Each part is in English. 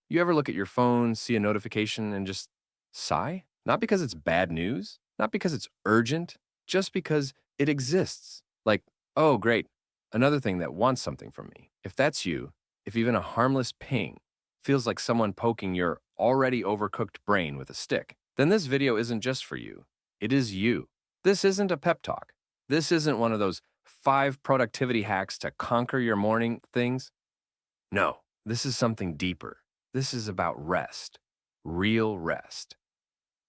You ever look at your phone, see a notification, and just sigh? Not because it's bad news, not because it's urgent, just because it exists. Like, oh, great, another thing that wants something from me. If that's you, if even a harmless ping feels like someone poking your already overcooked brain with a stick, then this video isn't just for you. It is you. This isn't a pep talk. This isn't one of those 5 productivity hacks to conquer your morning things. No, this is something deeper. This is about rest, real rest.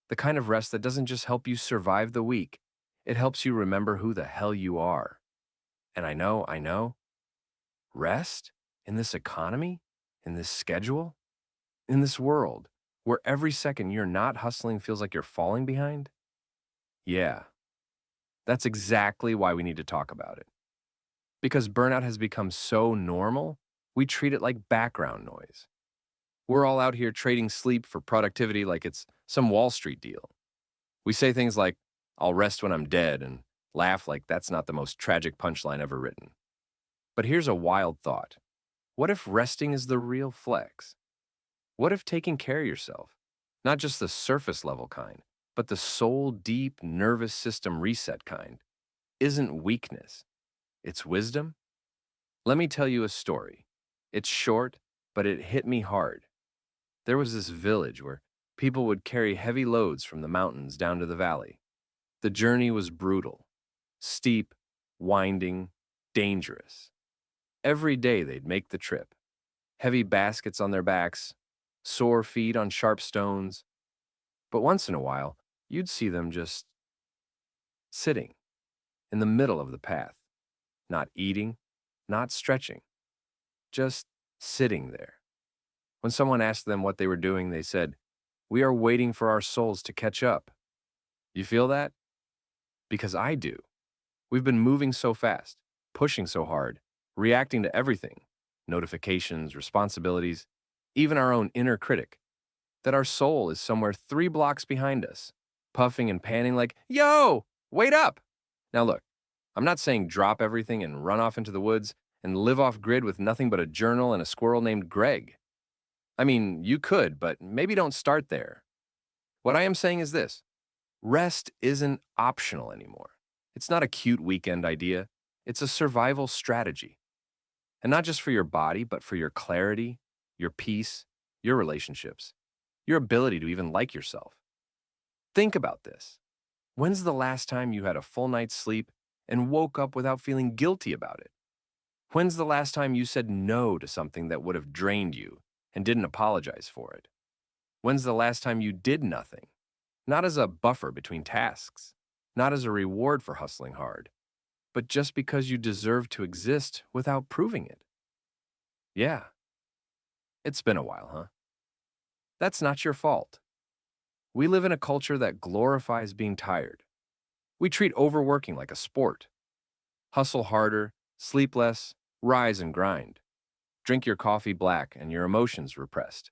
The kind of rest that doesn't just help you survive the week, it helps you remember who the hell you are. And I know, rest in this economy, in this schedule, in this world where every second you're not hustling feels like you're falling behind. Yeah, that's exactly why we need to talk about it. Because burnout has become so normal, we treat it like background noise. We're all out here trading sleep for productivity like it's some Wall Street deal. We say things like, I'll rest when I'm dead, and laugh like that's not the most tragic punchline ever written. But here's a wild thought. What if resting is the real flex? What if taking care of yourself, not just the surface level kind, but the soul deep nervous system reset kind, isn't weakness? It's wisdom? Let me tell you a story. It's short, but it hit me hard. There was this village where people would carry heavy loads from the mountains down to the valley. The journey was brutal, steep, winding, dangerous. Every day they'd make the trip, heavy baskets on their backs, sore feet on sharp stones. But once in a while, you'd see them just sitting in the middle of the path, not eating, not stretching, just sitting there. When someone asked them what they were doing, they said, "We are waiting for our souls to catch up." You feel that? Because I do. We've been moving so fast, pushing so hard, reacting to everything notifications, responsibilities, even our own inner critic that our soul is somewhere 3 blocks behind us, puffing and panning like, yo, wait up. Now, look, I'm not saying drop everything and run off into the woods and live off grid with nothing but a journal and a squirrel named Greg. I mean, you could, but maybe don't start there. What I am saying is this: rest isn't optional anymore. It's not a cute weekend idea, it's a survival strategy. And not just for your body, but for your clarity, your peace, your relationships, your ability to even like yourself. Think about this. When's the last time you had a full night's sleep and woke up without feeling guilty about it? When's the last time you said no to something that would have drained you and didn't apologize for it? When's the last time you did nothing? Not as a buffer between tasks, not as a reward for hustling hard, but just because you deserve to exist without proving it. Yeah, it's been a while, huh? That's not your fault. We live in a culture that glorifies being tired. We treat overworking like a sport. Hustle harder, sleep less, rise and grind. Drink your coffee black and your emotions repressed.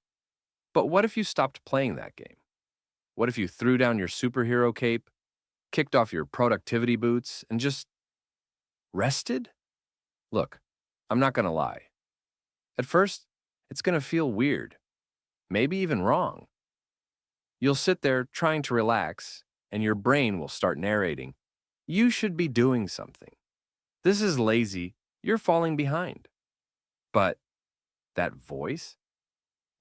But what if you stopped playing that game? What if you threw down your superhero cape, kicked off your productivity boots, and just rested? Look, I'm not gonna lie. At first, it's gonna feel weird, maybe even wrong. You'll sit there trying to relax, and your brain will start narrating, you should be doing something. This is lazy, you're falling behind. But that voice,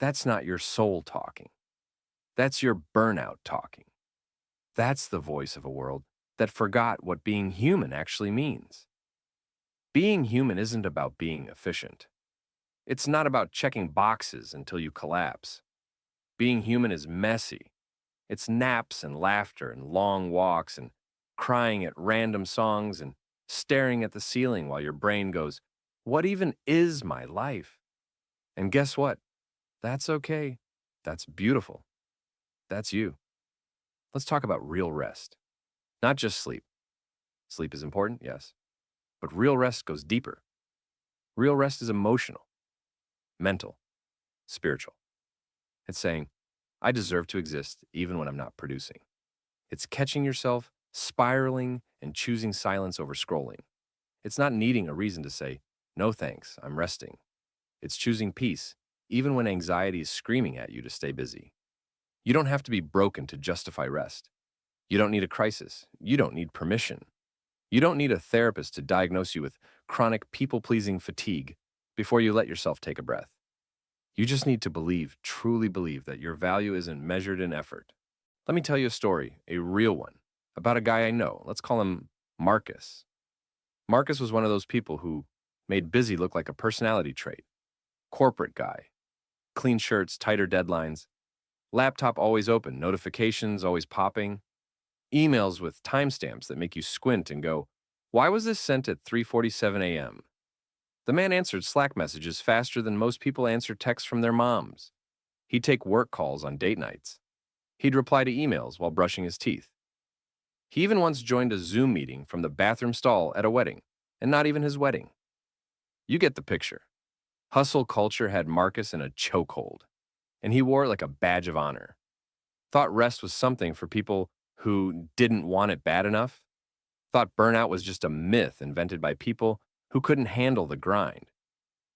that's not your soul talking. That's your burnout talking. That's the voice of a world that forgot what being human actually means. Being human isn't about being efficient. It's not about checking boxes until you collapse. Being human is messy. It's naps and laughter and long walks and crying at random songs and staring at the ceiling while your brain goes, what even is my life? And guess what? That's okay. That's beautiful. That's you. Let's talk about real rest. Not just sleep. Sleep is important, yes. But real rest goes deeper. Real rest is emotional, mental, spiritual. It's saying, I deserve to exist even when I'm not producing. It's catching yourself spiraling and choosing silence over scrolling. It's not needing a reason to say, no thanks, I'm resting. It's choosing peace even when anxiety is screaming at you to stay busy. You don't have to be broken to justify rest. You don't need a crisis. You don't need permission. You don't need a therapist to diagnose you with chronic people-pleasing fatigue before you let yourself take a breath. You just need to believe, truly believe, that your value isn't measured in effort. Let me tell you a story, a real one, about a guy I know. Let's call him Marcus. Marcus was one of those people who made busy look like a personality trait. Corporate guy, clean shirts, tighter deadlines, laptop always open, notifications always popping, emails with timestamps that make you squint and go, "Why was this sent at 3:47 a.m.?" The man answered Slack messages faster than most people answer texts from their moms. He'd take work calls on date nights. He'd reply to emails while brushing his teeth. He even once joined a Zoom meeting from the bathroom stall at a wedding, and not even his wedding. You get the picture. Hustle culture had Marcus in a chokehold, and he wore it like a badge of honor. Thought rest was something for people who didn't want it bad enough. Thought burnout was just a myth invented by people who couldn't handle the grind.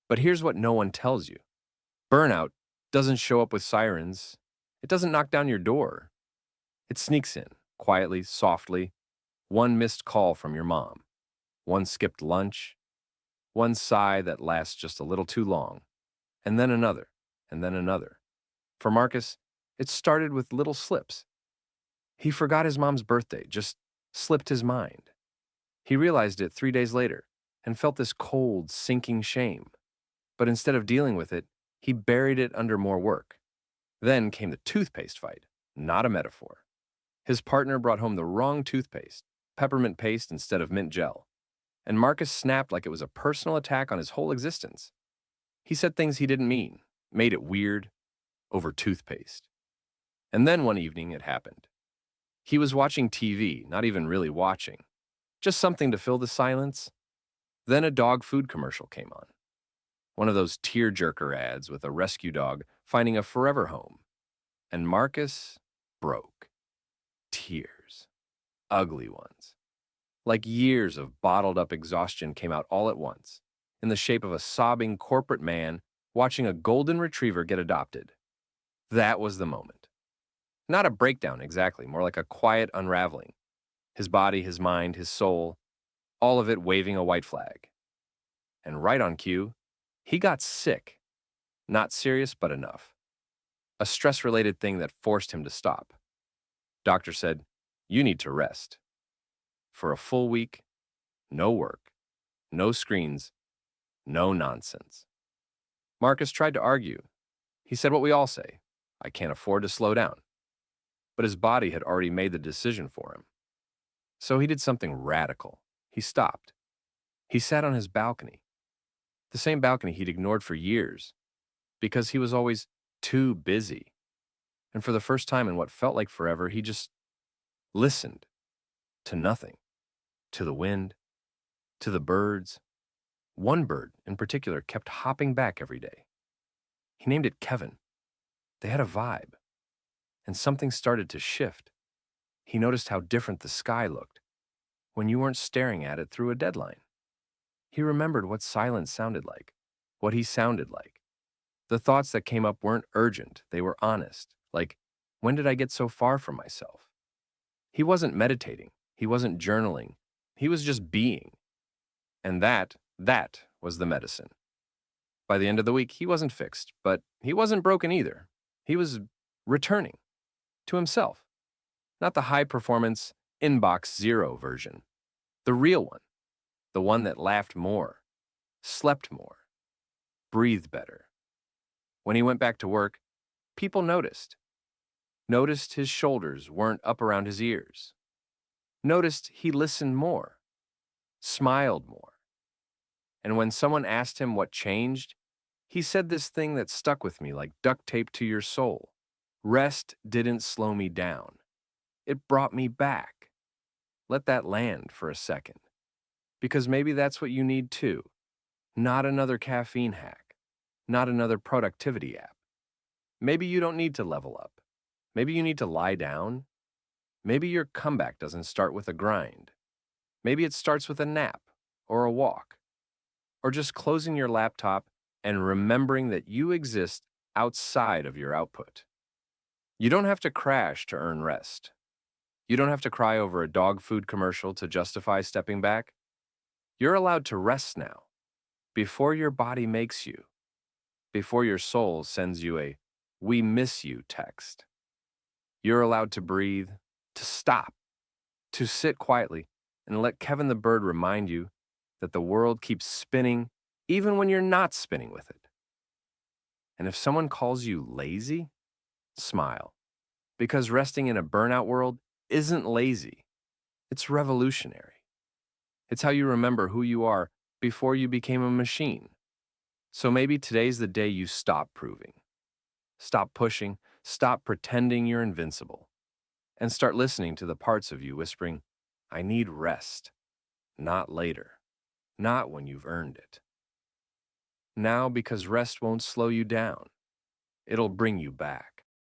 But here's what no one tells you. Burnout doesn't show up with sirens. It doesn't knock down your door. It sneaks in, quietly, softly. One missed call from your mom. One skipped lunch. One sigh that lasts just a little too long. And then another, and then another. For Marcus, it started with little slips. He forgot his mom's birthday, just slipped his mind. He realized it 3 days later and felt this cold, sinking shame. But instead of dealing with it, he buried it under more work. Then came the toothpaste fight, not a metaphor. His partner brought home the wrong toothpaste, peppermint paste instead of mint gel. And Marcus snapped like it was a personal attack on his whole existence. He said things he didn't mean, made it weird, over toothpaste. And then one evening it happened. He was watching TV, not even really watching, just something to fill the silence. Then a dog food commercial came on. One of those tear-jerker ads with a rescue dog finding a forever home. And Marcus broke. Tears. Ugly ones. Like years of bottled-up exhaustion came out all at once, in the shape of a sobbing corporate man watching a golden retriever get adopted. That was the moment. Not a breakdown exactly, more like a quiet unraveling. His body, his mind, his soul, all of it waving a white flag. And right on cue, he got sick. Not serious, but enough. A stress-related thing that forced him to stop. Doctor said, "You need to rest." For a full week, no work, no screens, no nonsense. Marcus tried to argue. He said what we all say, "I can't afford to slow down." But his body had already made the decision for him. So he did something radical. He stopped. He sat on his balcony. The same balcony he'd ignored for years, because he was always too busy. And for the first time in what felt like forever, he just listened to nothing, to the wind, to the birds. One bird in particular kept hopping back every day. He named it Kevin. They had a vibe, and something started to shift. He noticed how different the sky looked when you weren't staring at it through a deadline. He remembered what silence sounded like, what he sounded like. The thoughts that came up weren't urgent, they were honest, like, when did I get so far from myself? He wasn't meditating, he wasn't journaling, he was just being. And that was the medicine. By the end of the week, he wasn't fixed, but he wasn't broken either. He was returning to himself. Not the high-performance, inbox zero version. The real one. The one that laughed more, slept more, breathed better. When he went back to work, people noticed. Noticed his shoulders weren't up around his ears. Noticed he listened more, smiled more. And when someone asked him what changed, he said this thing that stuck with me like duct tape to your soul. Rest didn't slow me down. It brought me back. Let that land for a second. Because maybe that's what you need too. Not another caffeine hack. Not another productivity app. Maybe you don't need to level up. Maybe you need to lie down. Maybe your comeback doesn't start with a grind. Maybe it starts with a nap or a walk. Or just closing your laptop and remembering that you exist outside of your output. You don't have to crash to earn rest. You don't have to cry over a dog food commercial to justify stepping back. You're allowed to rest now, before your body makes you, before your soul sends you a "we miss you" text. You're allowed to breathe, to stop, to sit quietly, and let Kevin the Bird remind you that the world keeps spinning even when you're not spinning with it. And if someone calls you lazy, smile, because resting in a burnout world isn't lazy, it's revolutionary. It's how you remember who you are before you became a machine. So maybe today's the day you stop proving, stop pushing, stop pretending you're invincible, and start listening to the parts of you whispering, I need rest, not later, not when you've earned it. Now, because rest won't slow you down, it'll bring you back.